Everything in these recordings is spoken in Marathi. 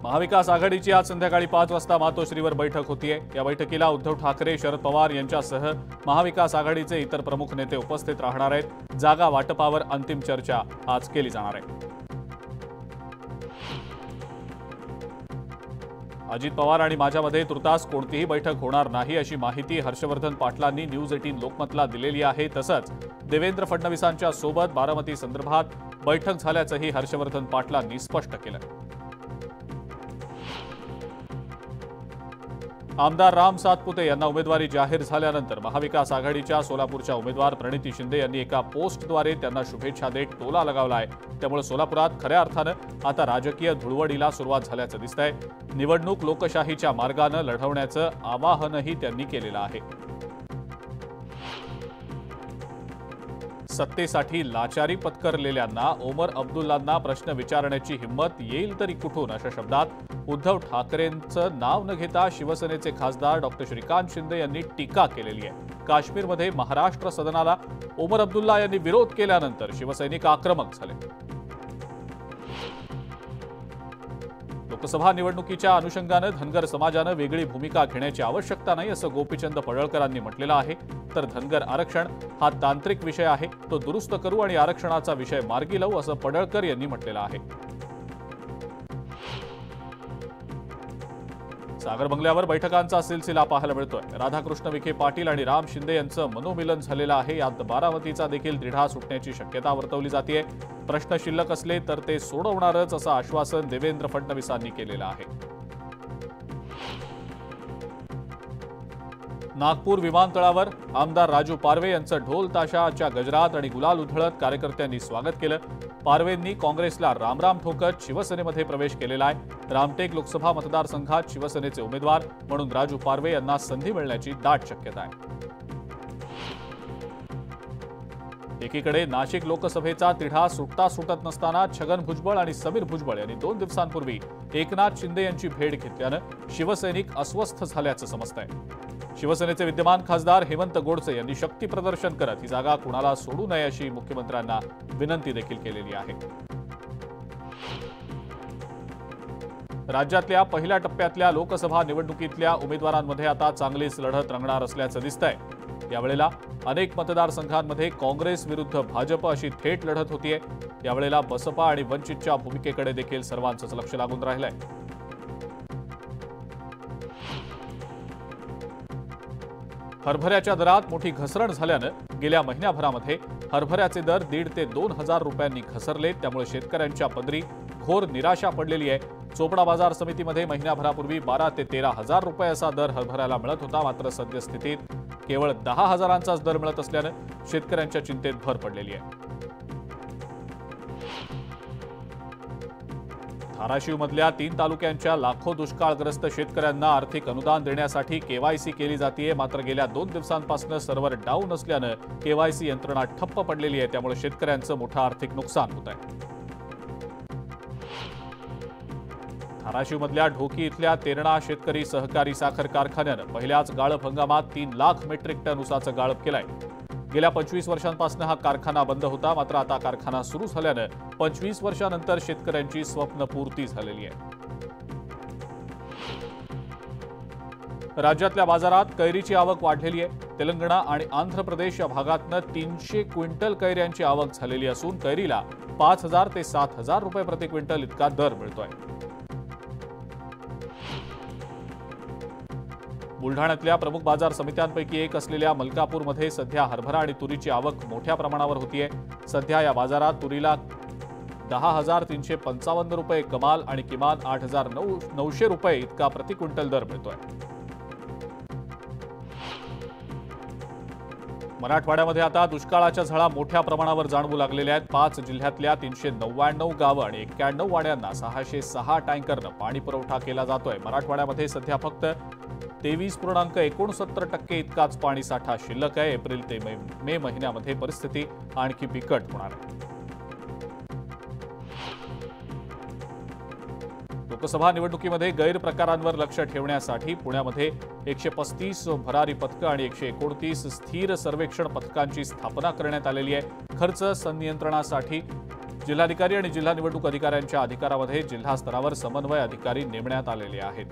महाविकास आघाडीची आज संध्याकाळी 5 वाजता मातोश्रीवर बैठक होतीये। या बैठकीला उद्धव ठाकरे, शरद पवार यांच्यासह महाविकास आघाडीचे इतर प्रमुख नेते उपस्थित राहणार आहेत। जागा वाटपावर अंतिम चर्चा आज केली जाणार आहे। अजित पवार आणि माझ्यामध्ये तुर्तास कोणतीही बैठक होणार नाही अशी माहिती हर्षवर्धन पाटलांनी न्यूज 18 लोकमतला दिलेली आहे। तसंच देवेंद्र फडणवीसांच्या सोबत बारामती संदर्भात बैठक झाल्याचंही हर्षवर्धन पाटलांनी स्पष्ट केलं। आमदार राम सातपुते यांना उमेदवारी जाहीर झाल्यानंतर महाविकास आघाडीच्या सोलापूरच्या उमेदवार प्रणिती शिंदे यांनी एका पोस्टद्वारे त्यांना शुभेच्छा देत टोला लगावलाय। त्यामुळे सोलापुरात खऱ्या अर्थानं आता राजकीय धुळवडीला सुरुवात झाल्याचं दिसतंय। निवडणूक लोकशाहीच्या मार्गानं लढवण्याचं आवाहनही त्यांनी केलेलं आहे। सत्तेसाठी लाचारी पत्करलेल्यांना ओमर अब्दुल्लांना प्रश्न विचारण्याची हिंमत येईल तरी कुठून अशा शब्दात उद्धव ठाकरेंचं नाव न घेता शिवसेनेचे खासदार डॉक्टर श्रीकांत शिंदे यांनी टीका केलेली आहे। काश्मीरमध्ये महाराष्ट्र सदनाला ओमर अब्दुल्ला यांनी विरोध केल्यानंतर शिवसैनिक आक्रमक झाले। लोकसभा निवडणुकीच्या अनुषंगानं धनगर समाजानं वेगळी भूमिका घेण्याची आवश्यकता नाही असं गोपीचंद पडळकरांनी म्हटलेलं आहे। तर धनगर आरक्षण हा तांत्रिक विषय आहे, तो दुरुस्त करू आणि आरक्षणाचा विषय मार्गी लावू असं पडळकर यांनी म्हटलेलं आहे। सागर बंगल्यावर बैठकांचा सिलसिला पाहायला मिळतोय। राधाकृष्ण विखे पाटील आणि राम शिंदे यांचं मनोमिलन झालेलं आहे। यात बारामतीचा देखील तिढा सुटण्याची शक्यता वर्तवली जाते। प्रश्न शिल्लक असले तर ते सोडवणारच असं आश्वासन देवेंद्र फडणवीसांनी केलेलं आहे। नागपूर विमानतळावर आमदार राजू पारवे यांचं ढोल ताशाच्या गजरात आणि गुलाल उधळत कार्यकर्त्यांनी स्वागत केलं। पारवेंनी काँग्रेसला रामराम ठोकत शिवसेनेमध्ये प्रवेश केलेला आहे। रामटेक लोकसभा मतदारसंघात शिवसेनेचे उमेदवार म्हणून राजू पारवे यांना संधी मिळण्याची दाट शक्यता आहे। एकीकडे नाशिक लोकसभेचा तिढा सुटत नसताना छगन भुजबळ आणि समीर भुजबळ यांनी 2 दिवसांपूर्वी एकनाथ शिंदे यांची भेट घेतल्यानं शिवसैनिक अस्वस्थ झाल्याचं समजतंय। शिवसेनेचे विद्यमान खासदार हेमंत गोडसे यांनी शक्ती प्रदर्शन करत ही जागा कुणाला सोडू नये अशी मुख्यमंत्र्यांना विनंती देखील केलेली आहे। राज्यातल्या पहिल्या टप्प्यातल्या लोकसभा निवडणुकीतल्या उमेदवारांमध्ये आता चांगलीच लढत रंगणार असल्याचं दिसतंय। यावेळेला अनेक मतदारसंघांमध्ये काँग्रेस विरुद्ध भाजप अशी थेट लढत होतीये। यावेळेला बसपा आणि वंचितच्या भूमिकेकडे देखील सर्वांचंच लक्ष लागून राहिलंय। हरभऱ्याच्या दरात मोठी घसरण झाल्यानं गेल्या महिन्याभरामध्ये हरभऱ्याचे दर 1,500 ते 2,000 रुपयांनी घसरले। त्यामुळे शेतकऱ्यांच्या पदरी घोर निराशा पडलेली आहे। चोपडा बाजार समितीमध्ये महिन्याभरापूर्वी 12,000 ते 13,000 रुपये असा दर हरभऱ्याला मिळत होता। मात्र सद्यस्थितीत केवळ 10,000ंचाच दर मिळत असल्यानं शेतकऱ्यांच्या चिंतेत भर पडलेली आहे। धाराशिवमधल्या 3 तालुक्यांच्या लाखो दुष्काळग्रस्त शेतकऱ्यांना आर्थिक अनुदान देण्यासाठी केवायसी केली जाते। मात्र गेल्या 2 दिवसांपासून सर्व्हर डाऊन असल्यानं केवायसी यंत्रणा ठप्प पडलेली आहे। त्यामुळे शेतकऱ्यांचं मोठं आर्थिक नुकसान होत आहे। धाराशिवमधल्या ढोकी इथल्या तेरणा शेतकरी सहकारी साखर कारखान्यानं पहिल्याच गाळप हंगामात 3 लाख मेट्रिक टन ऊसाचं गाळप केलंय। गेल्या 25 वर्षांपासून हा कारखाना बंद होता। मात्र आता कारखाना सुरू झाल्यानं 25 वर्षांनंतर शेतकऱ्यांची स्वप्नपूर्ती झालेली आहे। राज्यातल्या बाजारात कैरीची आवक वाढलेली आहे। तेलंगणा आणि आंध्र प्रदेश या भागातनं 300 क्विंटल कैऱ्यांची आवक झालेली असून कैरीला 5,000 ते 7,000 रुपये प्रति क्विंटल इतका दर मिळतोय। बुलढाण्यातल्या प्रमुख बाजार समित्यांपैकी एक असलेल्या मलकापूरमध्ये सध्या हरभरा आणि तुरीची आवक मोठ्या प्रमाणावर होतीये। सध्या या बाजारात तुरीला 10,355 रुपये कमाल आणि किमान 8,900 रुपये इतका प्रति क्विंटल दर मिळतोय। मराठवाड्यामध्ये आता दुष्काळाच्या झळा मोठ्या प्रमाणावर जाणवू लागलेल्या आहेत। 5 जिल्ह्यातल्या 399 गावं आणि 91 वाड्यांना 606 टँकरनं पाणी पुरवठा केला जातोय। मराठवाड्यामध्ये सध्या फक्त 23.69% इतकाच पाणी साठा शिल्लक आहे। एप्रिल ते मे महिन्यामध्ये परिस्थिती आणखी बिकट होणार आहे। लोकसभा निवडणुकीमध्ये गैरप्रकारांवर लक्ष ठेवण्यासाठी पुण्यामध्ये 135 भरारी पथकं आणि 129 स्थिर सर्वेक्षण पथकांची स्थापना करण्यात आलेली आहे। खर्च संनियंत्रणासाठी जिल्हाधिकारी आणि जिल्हा निवडणूक अधिकाऱ्यांच्या अधिकारामध्ये जिल्हा स्तरावर समन्वय अधिकारी नेमण्यात आलेले आहेत.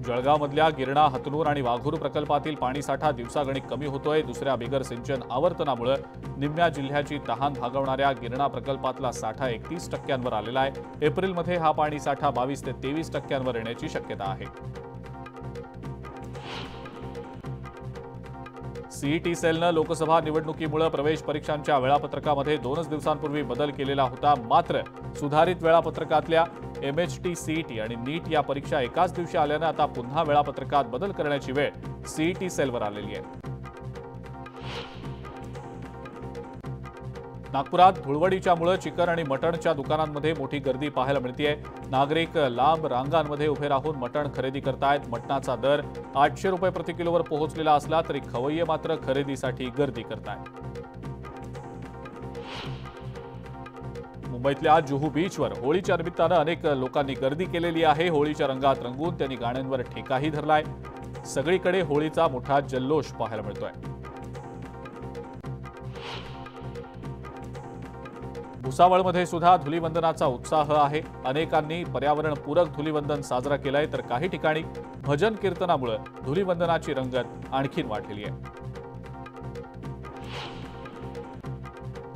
जळगावमधल्या गिरणा, हतनूर आणि वाघूर प्रकल्पातील पाणीसाठा दिवसागणिक कमी होतोय. दुसऱ्या बिगर सिंचन आवर्तनामुळे निम्म्या जिल्ह्याची तहान भागवणाऱ्या गिरणा प्रकल्पातला साठा 31% आलेला आहे. एप्रिलमध्ये हा पाणीसाठा 22 ते 23% येण्याची शक्यता आहे. सीईटी सेलनं लोकसभा निवडणुकीमुळे प्रवेश परीक्षांच्या वेळापत्रकामध्ये 2 दिवसांपूर्वी बदल केलेला होता. मात्र सुधारित वेळापत्रकातल्या MHT, सीईटी आणि नीट या परीक्षा एकाच दिवशी आल्यानं आता पुन्हा वेळापत्रकात बदल करण्याची वेळ सीईटी सेलवर आलेली आहे. नागपुरात धुळवडीच्यामुळे चिकन आणि मटणच्या दुकानांमध्ये मोठी गर्दी पाहायला मिळतेय. नागरिक लांब रांगांमध्ये उभे राहून मटण खरेदी करतायत. मटणाचा दर 800 रुपये प्रति किलोवर पोहोचलेला असला तरी खवय्ये मात्र खरेदीसाठी गर्दी करतायत. मुंबईतल्या जुहू बीचवर होळीच्या निमित्तानं अनेक लोकांनी गर्दी केलेली आहे. होळीच्या रंगात रंगून त्यांनी गाण्यांवर ठेकाही धरलाय. सगळीकडे होळीचा मोठा जल्लोष पाहायला मिळतोय. भुसावळमध्ये सुद्धा धुलीवंदनाचा उत्साह आहे. अनेकांनी पर्यावरणपूरक धुलीवंदन साजरा केलंय तर काही ठिकाणी भजन कीर्तनामुळे धुलीवंदनाची रंगत आणखीन वाढलेली आहे.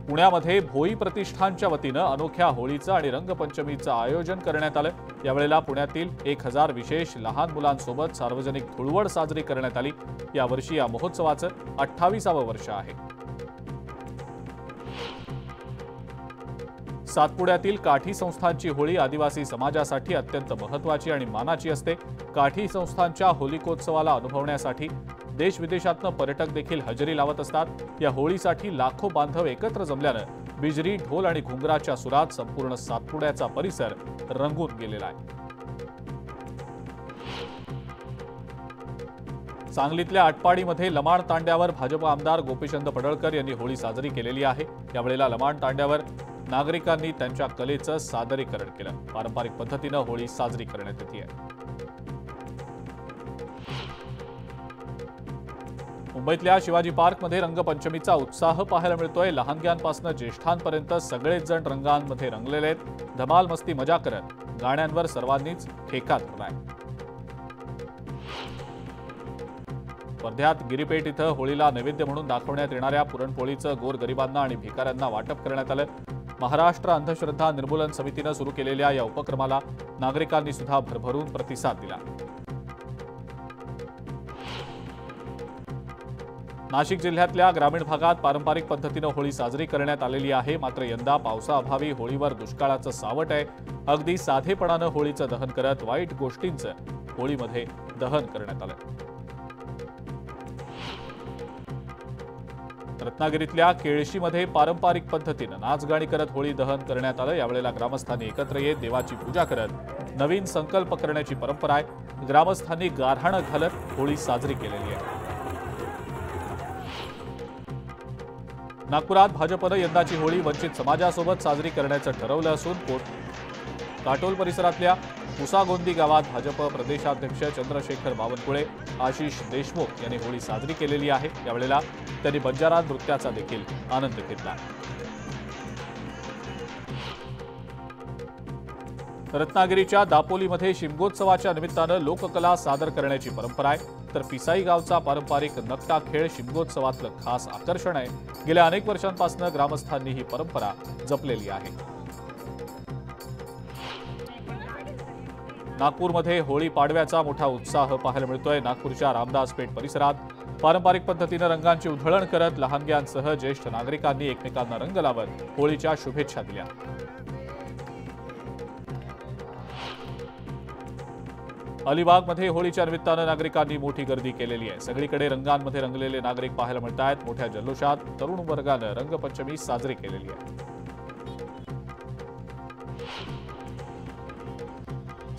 पुण्यामध्ये भोई प्रतिष्ठानच्या वतीनं अनोख्या होळीचं आणि रंगपंचमीचं आयोजन करण्यात आलं. यावेळेला पुण्यातील 1000 विशेष लहान मुलांसोबत सार्वजनिक धुळवड साजरी करण्यात आली. यावर्षी या महोत्सवाचं 28वं वर्ष आहे. सातपुड्यातील काठी संस्थानची होळी आदिवासी समाजासाठी अत्यंत महत्त्वाची आणि मानाची असते. काठी संस्थानच्या होलिकोत्सवाला अनुभवण्यासाठी देश-विदेशातनं पर्यटक देखील हजेरी लावत असतात. या होळीसाठी लाखो बांधव एकत्र जमल्यानं बिजरी, ढोल आणि घुंगराच्या सुरात संपूर्ण सातपुड्याचा परिसर रंगून गेलेला आहे. सांगलीतल्या आटपाडीमध्ये लमाण तांड्यावर भाजप आमदार गोपीचंद पडळकर यांनी होळी साजरी केलेली आहे. यावेळेला लमाण तांड्यावर नागरिकांनी त्यांच्या कलेचं सादरीकरण केलं. पारंपरिक पद्धतीनं होळी साजरी करण्यात येते. मुंबईतल्या शिवाजी पार्कमध्ये रंगपंचमीचा उत्साह पाहायला मिळतोय. लहानग्यांपासून ज्येष्ठांपर्यंत सगळेच जण रंगांमध्ये रंगलेले आहेत. धमाल मस्ती मजा करत गाण्यांवर सर्वांनीच ठेका धरलाय. वर्ध्यात गिरीपेठ इथं होळीला नैवेद्य म्हणून दाखवण्यात येणाऱ्या पुरणपोळीचं गोरगरिबांना आणि भिकाऱ्यांना वाटप करण्यात आलं. महाराष्ट्र अंधश्रद्धा निर्मूलन समितीनं सुरू केलेल्या या उपक्रमाला नागरिकांनी सुद्धा भरभरून प्रतिसाद दिला. नाशिक जिल्ह्यातल्या ग्रामीण भागात पारंपरिक पद्धतीनं होळी साजरी करण्यात आलेली आहे. मात्र यंदा पावसाअभावी होळीवर दुष्काळाचं सावट आहे. अगदी साधेपणानं होळीचं दहन करत वाईट गोष्टींचं होळीमध्ये दहन करण्यात आलं. रत्नागिरीतल्या केळशीमध्ये पारंपरिक पद्धतीनं नाचगाणी करत होळी दहन करण्यात आलं. यावेळेला ग्रामस्थांनी एकत्र येत देवाची पूजा करत नवीन संकल्प करण्याची परंपरा आहे. ग्रामस्थांनी गारहाणं घालत होळी साजरी केलेली आहे. नागपुरात भाजपनं यंदाची होळी वंचित समाजासोबत साजरी करण्याचं ठरवलं असून काटोल परिसरातल्या पुसागोंदी गावात भाजप प्रदेशाध्यक्ष चंद्रशेखर बावनकुळे, आशिष देशमुख यांनी होळी साजरी केलेली आहे. यावेळेला त्यांनी बंजारा नृत्याचा देखील आनंद घेतला. रत्नागिरीच्या दापोलीमध्ये शिमगोत्सवाच्या निमित्तानं लोककला सादर करण्याची परंपरा आहे. तर पिसाई गावचा पारंपरिक नकटा खेळ शिमगोत्सवातलं खास आकर्षण आहे. गेल्या अनेक वर्षांपासून ग्रामस्थांनी ही परंपरा जपलेली आहे. नागपूरमध्ये होळी पाडव्याचा मोठा उत्साह पाहायला मिळतोय. नागपूरच्या रामदास पेठ परिसरात पारंपरिक पद्धतीनं रंगांची उधळण करत लहानग्यांसह ज्येष्ठ नागरिकांनी एकमेकांना रंग लावत होळीच्या शुभेच्छा दिल्या. अलिबागमध्ये होळीच्या निमित्तानं नागरिकांनी मोठी गर्दी केलेली आहे. सगळीकडे रंगांमध्ये रंगलेले नागरिक पाहायला मिळत आहेत. मोठ्या जल्लोषात तरुण वर्गानं रंगपंचमी साजरी केलेली आहे.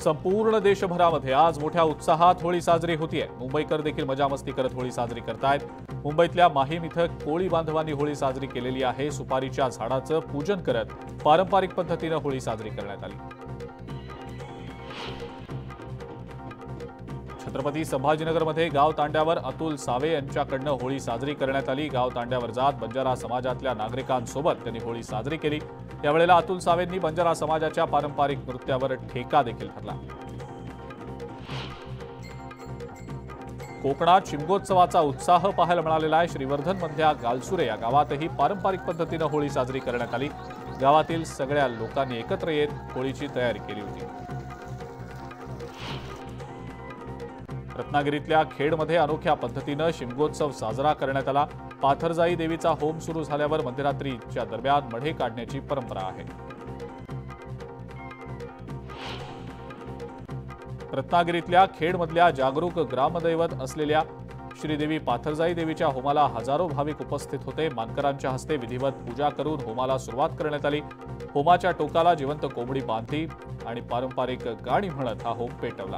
संपूर्ण देशभरामध्ये आज मोठ्या उत्साहात होळी साजरी होतीये. मुंबईकर देखील मजामस्ती करत होळी साजरी करतायत. मुंबईतल्या माहीम इथं कोळी बांधवांनी होळी साजरी केलेली आहे. सुपारीच्या झाडाचं पूजन करत पारंपरिक पद्धतीनं होळी साजरी करण्यात आली. छत्रपती संभाजीनगरमध्ये गाव तांड्यावर अतुल सावे यांच्याकडनं होळी साजरी करण्यात आली। गाव तांड्यावर जात बंजारा समाजातल्या नागरिकांसोबत त्यांनी होळी साजरी केली। यावेळेला अतुल सावेंनी बंजारा समाजाच्या पारंपरिक नृत्यावर ठेका देखील धरला। कोकणात शिमगोत्सवाचा उत्साह पाहायला मिळालेला आहे। श्रीवर्धनमधल्या गालसुरे या गावातही पारंपरिक पद्धतीने होळी साजरी करण्यात आली। गावातील सगळ्या लोकांनी एकत्र येत होळीची तयारी केली होती। रत्नागिरीतल्या खेडमध्ये अनोख्या पद्धतीनं शिमगोत्सव साजरा करण्यात आला। पाथरजाई देवीचा होम सुरू झाल्यावर मध्यरात्रीच्या दरम्यान मढे काढण्याची परंपरा आहे। रत्नागिरीतल्या खेडमधल्या जागरूक ग्रामदैवत असलेल्या श्रीदेवी पाथरजाई देवीच्या होमाला हजारो भाविक उपस्थित होते। मानकरांच्या हस्ते विधिवत पूजा करून होमाला सुरुवात करण्यात आली। होमाच्या टोकाला जिवंत कोंबडी बांधली आणि पारंपरिक गाणी म्हणत हा होम पेटवला।